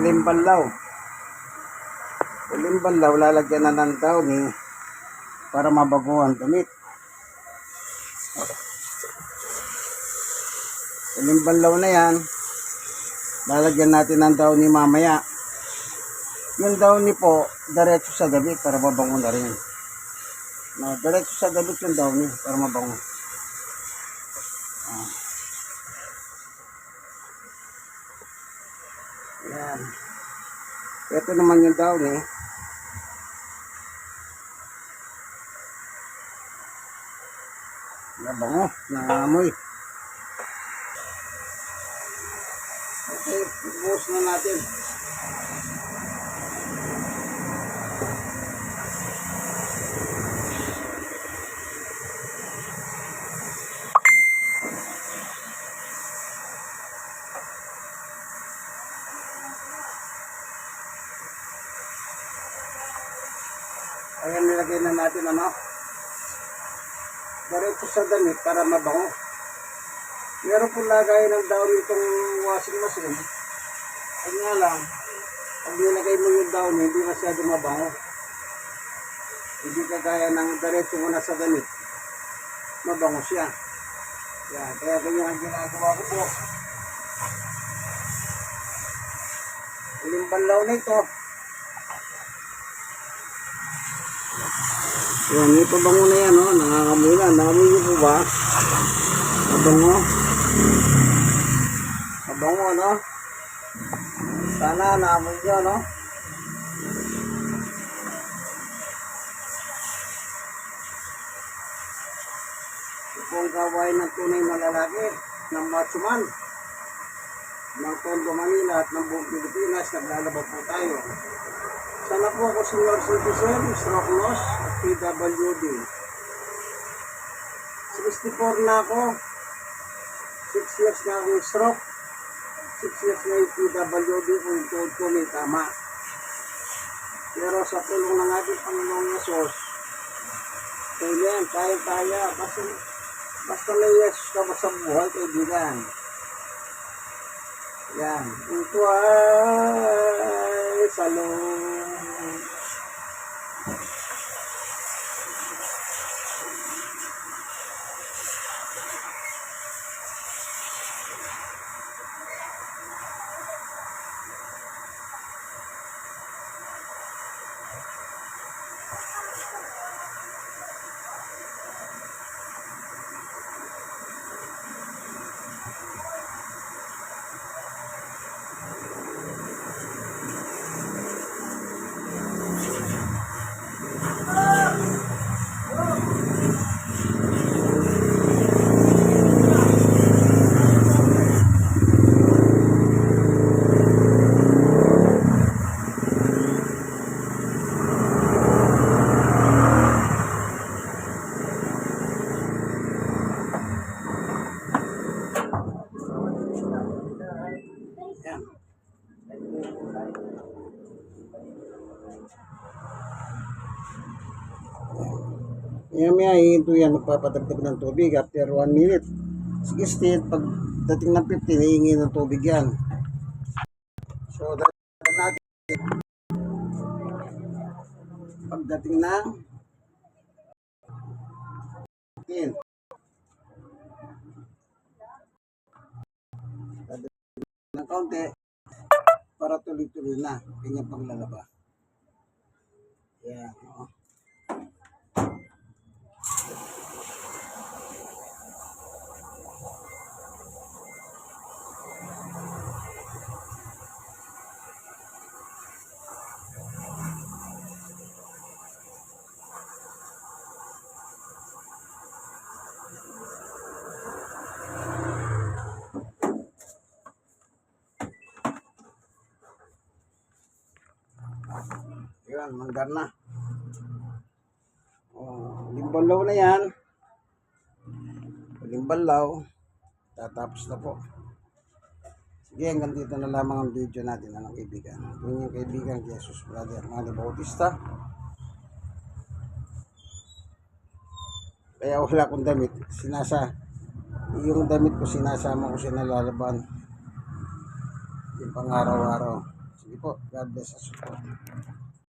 Uling banlaw. Uling banlaw, lalagyan na ng downy para mabaguhan damit. Uling banlaw na yan, lalagyan natin ng downy mamaya. Yung downy po, diretso sa damit para mabango na rin. No, diretso sa damit yung downy para mabango. Ayan. Ito naman yung downy. Nabango, naamoy. Okay, buhos na natin. Ayan, nilagay na natin diretso sa damit para mabango. Meron po lagay ng downy itong washing machine. Ay nga lang, pag nilagay mo yung downy, hindi masyado mabango. Hindi kagaya ng diretso mo na sa damit. Mabango siya. Yan, kaya ganyan ang ginagawa ko po. Uling banlaw na ito. Yan, may pabango na yan, nangangamoy na. Nangamoy niyo po ba? Pabango. Pabango, Sana naamoy niyo, Ito ang gawain ng tunay na lalaki, ng matsuman, ng Tondo, Manila at ng buong Pilipinas. Naglalaba po tayo. Sana po ako senior citizen, stroke loss at PWD. 64 na ako. 6 years na akong stroke. 6 years na yung PWD kung code ko may tama. Pero sa tulong ng ating Panginoong Yesus, kailan, kaya. Basta may Yesus ka ba sa buhay, kaibigan. Yan. Ito ay salong. Maya ito yan, magpapadagdag ng tubig after 1 minute. Sige, Steve, pag dating ng 15, hihingi ng tubig yan. So, dagdagan natin. Pagdating ng 15. Dagdagan ng kaunti para tuloy-tuloy na kanyang paglalaba. Yan, Yan, manggar na. Limbalaw na yan. Limbalaw. Tatapos na po. Sige, hanggang dito na lamang ang video natin, kaibigan. Ito yung kaibigan, Jesus Brother Manny Bautista. Kaya wala akong damit. Yung damit ko, sinasama ko siya nalalaban. Yung pang araw-araw. Sige po. God bless us po.